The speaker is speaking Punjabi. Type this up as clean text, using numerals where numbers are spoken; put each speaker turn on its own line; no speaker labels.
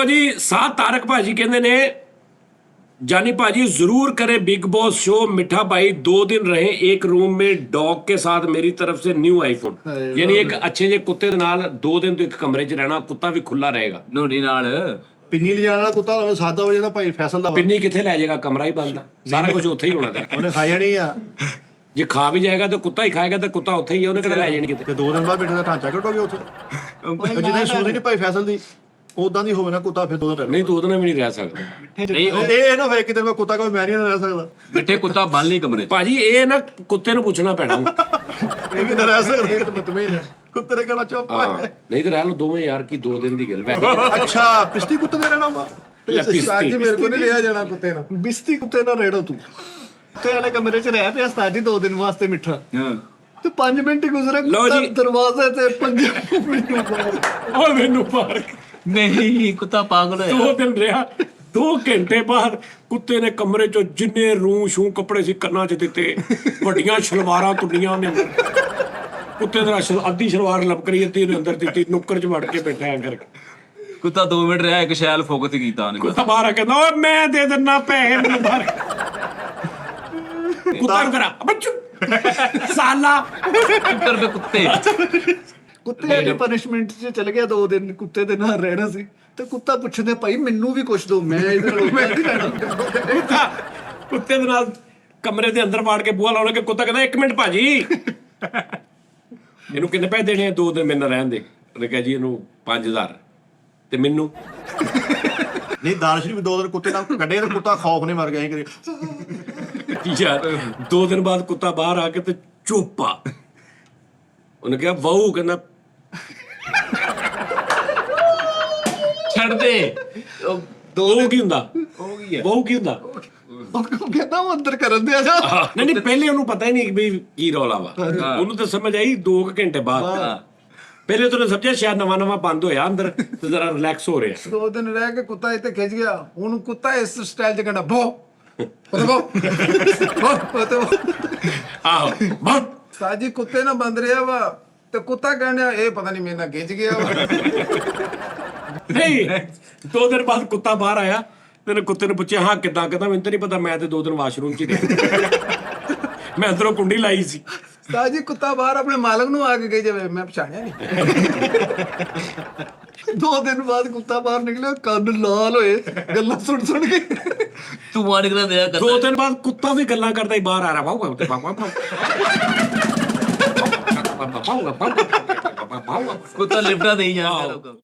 ਲਓ ਜੀ ਸਾਧ ਤਾਰਕ ਭਾਜੀ ਕਹਿੰਦੇ ਨੇ जानी भाजी जरूर करे बिग बॉस शो। मिठा भाई 2 दिन रहे एक रूम में डॉग के साथ, मेरी तरफ से न्यू आईफोन। यानी एक अच्छे जे कुत्ते दे नाल 2 दिन तो एक कमरे च रहना, कुत्ता भी खुला रहेगा।
नोनी नाल
पिन्नी ले जाना कुत्ता सादा हो जाता भाई फैसल दा।
पिन्नी किथे ले जाएगा, कमरा ही बंद है, सारा कुछ उत्थे ही होना था।
ਉਹਨੇ ਖਾ ਜਾਣੀ ਆ
जे खा भी जाएगा तो कुत्ता ही खाएगा, तो कुत्ता उत्थे ही है, उन्हें किथे ले जानी किते।
ਤੇ 2 ਦਿਨ ਬਾਅਦ ਬੇਟੇ ਦਾ ਢਾਂਚਾ ਕੱਟੋਗੇ ਉੱਥੇ ਜਿਹਨੇ ਸੋਚੀ ਨਹੀਂ ਭਾਈ ਫੈਸਲ ਦੀ ਉਦਾਂ ਦੀ ਹੋਵੇ ਨਾ ਕੁੱਤਾ ਫਿਰ 2 ਦਿਨ
नहीं तो उतने भी नहीं रह सकता।
नहीं
ਇਹ ਨਾ ਹੋਏ ਕਿਤੇ ਮੈਂ ਕੁੱਤਾ ਕੋਈ ਮੈਂ ਨਹੀਂ ਰਹਿ ਸਕਦਾ।
मिठे कुत्ता बन ली कमरे
भाजी ये ना कुत्ते ਨੂੰ ਪੁੱਛਣਾ ਪੈਣਾ।
ਇਹ ਕਿਤੇ ਰਹਿ ਸਕਦਾ ਇਹ ਤਾਂ ਮਤਮੀਨ ਹੈ ਕੁੱਤੇ ਨੇ ਕਹਿਣਾ ਚੁੱਪ
ਹਾਂ ਨਹੀਂ ਤੇ ਰਹਿ ਲਓ ਦੋਵੇਂ ਯਾਰ ਕੀ 2 ਦਿਨ ਦੀ ਗੱਲ ਵੈ।
ਅੱਛਾ ਪਿਸਤੀ ਕੁੱਤੇ ਦੇ ਰਹਿਣਾ ਵਾ
ਪਿਸਤੀ
ਮੇਰੇ ਕੋਲ ਨਹੀਂ ਲਿਆ ਜਾਣਾ ਕੁੱਤੇ ਨਾਲ ਬਿਸਤੀ ਕੁੱਤੇ ਨਾਲ ਰਹਿਣਾ ਤੂੰ ਤੇ ਵਾਲੇ ਕਮਰੇ 'ਚ ਰਹਿ ਪਿਆ ਉਸਤਾਦ ਜੀ 2 ਦਿਨ ਵਾਸਤੇ ਮਿੱਠਾ ਤੇ 5 ਮਿੰਟ ਹੀ ਗੁਜ਼ਰੇ ਦਰਵਾਜ਼ੇ ਤੇ 5 ਮਿੰਟ
ਓਏ ਮੈਨੂੰ ਪਾਰ
नहीं कुत्ता पागल है
2 ਦਿਨ ਰਿਹਾ 2 ਘੰਟੇ ਬਾਅਦ ਕੁੱਤੇ ਨੇ ਕਮਰੇ ਚੋਂ ਜਿੰਨੇ ਰੂ ਸ਼ੂ ਕੱਪੜੇ ਸੀ ਕੰਨਾਂ 'ਚ ਦਿੱਤੇ, ਵੱਡੀਆਂ ਸ਼ਲਵਾਰਾਂ ਤੁੰਡੀਆਂ ਨੇ। ਕੁੱਤੇ ਦਾ ਅੱਧੀ ਸ਼ਲਵਾਰ ਲਪਕ ਰਹੀ, ਅੱਧੀ ਉਹਨੇ ਅੰਦਰ ਦਿੱਤੀ, ਨੁੱਕਰ 'ਚ ਵੜ ਕੇ ਬੈਠਾ ਐ ਕਰਕੇ।
कुत्ता 2 मिनट रहा एक शैल फोकत कीता ने
ਕੁੱਤਾ ਬਾਹਰ ਆ ਕਹਿੰਦਾ ਓਏ ਮੈਂ ਦੇ ਦਿੰਨਾ ਪੈਸੇ ਮੈਨੂੰ ਬਾਹਰ। ਕੁੱਤਾ ਕਰਾ ਬੱਚੂ ਸਾਲਾ
कर पे कुत्ते
ਕੁੱਤੇ ਦੀ ਪਨਿਸ਼ਮੈਂਟ 'ਚ ਚਲ ਗਿਆ 2 ਦਿਨ ਕੁੱਤੇ ਦੇ ਨਾਲ ਰਹਿਣਾ ਸੀ ਤੇ ਕੁੱਤਾ ਪੁੱਛਦੇ ਭਾਈ ਮੈਨੂੰ ਵੀ ਕੁਛ ਦੋ ਮੈਂ ਇਹਦੇ ਨਾਲ ਮੈਂ ਨਹੀਂ ਰਹਿਣਾ।
ਕੁੱਤੇ ਦੇ ਨਾਲ ਕਮਰੇ ਦੇ ਅੰਦਰ ਵਾੜ ਕੇ ਬੂਹਾ ਲਾਉਣਾ ਕਿ ਕੁੱਤਾ ਕਹਿੰਦਾ 1 ਮਿੰਟ ਭਾਜੀ ਇਹਨੂੰ ਕਿੰਨੇ ਪੈਸੇ ਦੇਣੇ 2 ਦਿਨ ਮੇਰੇ ਨਾਲ ਰਹਿਣ ਦੇ। ਉਹਨੇ ਕਿਹਾ ਜੀ ਇਹਨੂੰ 5000 ਤੇ ਮੈਨੂੰ
ਨਹੀਂ ਦਾਨਸ਼ ਵੀ 2 ਦਿਨ ਕੁੱਤੇ ਨਾਲ ਕੱਢੇ ਤੇ ਕੁੱਤਾ ਖੌਫ ਨਹੀਂ ਮਰ ਗਿਆ ਕਰੇ
ਯਾਰ 2 ਦਿਨ ਬਾਅਦ ਕੁੱਤਾ ਬਾਹਰ ਆ ਕੇ ਤੇ ਚੁੱਪ ਆ। ਉਹਨੇ ਕਿਹਾ ਵਾਹੂ, ਕਹਿੰਦਾ
छड़ दे
ਵਾਹੂ ਕੀ ਹੁੰਦਾ?
हो गई है
ਵਾਹੂ ਕੀ ਹੁੰਦਾ?
ਉਹ ਕਹਿੰਦਾ ਉਹ ਅੰਦਰ ਕਰਨ ਦੇ ਆ ਜਾ
ਨਹੀਂ ਨਹੀਂ ਪਹਿਲੇ ਉਹਨੂੰ ਪਤਾ ਹੀ ਨਹੀਂ ਵੀ ਕੀ ਰੌਲਾ ਵਾ। ਉਹਨੂੰ ਤਾਂ ਸਮਝ ਆਈ 2 ਘੰਟੇ ਬਾਅਦ। ਪਹਿਲੇ ਤਾਂ ਉਹਨੇ ਸਮਝਿਆ ਸ਼ਾਇਦ ਨਵਾਂ ਬੰਦ ਹੋਇਆ ਅੰਦਰ ਤੇ ਜ਼ਰਾ ਰਿਲੈਕਸ ਹੋ ਰਿਹਾ।
2 ਦਿਨ ਰਹਿ ਕੇ ਕੁੱਤਾ ਇੱਥੇ ਖਿੱਚ ਗਿਆ। ਹੁਣ ਕੁੱਤਾ ਇਸ ਸਟਾਈਲ 'ਚ ਕਹਿੰਦਾ ਬੋ
ਆਹੋ ਬਹੁਤ
ਸਾਜੀ ਕੁੱਤੇ ਨਾਲ ਬੰਦ ਰਿਹਾ ਵਾ ਤੇ ਕੁੱਤਾ ਕਹਿੰਦਾ ਇਹ ਪਤਾ ਨਹੀਂ ਮੇਰੇ ਨਾਲ ਖਿੱਚ ਗਿਆ ਵਾ।
ਨਹੀਂ 2 ਦਿਨ ਬਾਅਦ ਕੁੱਤਾ ਬਾਹਰ ਆਇਆ ਤੇ ਕੁੱਤੇ ਨੇ ਪੁੱਛਿਆ ਹਾਂ ਕਿੱਦਾਂ? ਕਹਿੰਦਾ ਮੈਨੂੰ ਤਾਂ ਨਹੀਂ ਪਤਾ, ਮੈਂ ਤੇ 2 ਦਿਨ ਵਾਸ਼ਰੂਮ 'ਚ ਹੀ ਰਿਹਾ, ਮੈਂ ਅੰਦਰੋਂ ਕੁੰਡੀ ਲਾਈ ਸੀ।
ਸਾਜੀ ਕੁੱਤਾ ਬਾਹਰ ਆਪਣੇ ਮਾਲਕ ਨੂੰ ਆ ਕੇ ਕਹੀ ਜਾਵੇ ਮੈਂ ਪਛਾਣਿਆ ਨਹੀਂ।
2 ਦਿਨ ਬਾਅਦ ਕੁੱਤਾ ਬਾਹਰ ਨਿਕਲਿਆ ਕੰਨ ਲਾਲ ਹੋਏ ਗੱਲਾਂ ਸੁਣ ਕੇ
तू वहां निकला दया कर
2 ਦਿਨ ਬਾਅਦ ਕੁੱਤਾ ਵੀ ਗੱਲਾਂ ਕਰਦਾ ਹੀ ਬਾਹਰ ਆ ਰਿਹਾ ਵਾਹ ਤੇ ਪਾਪਾ
कुत्ता लिफ्टा दे ही जा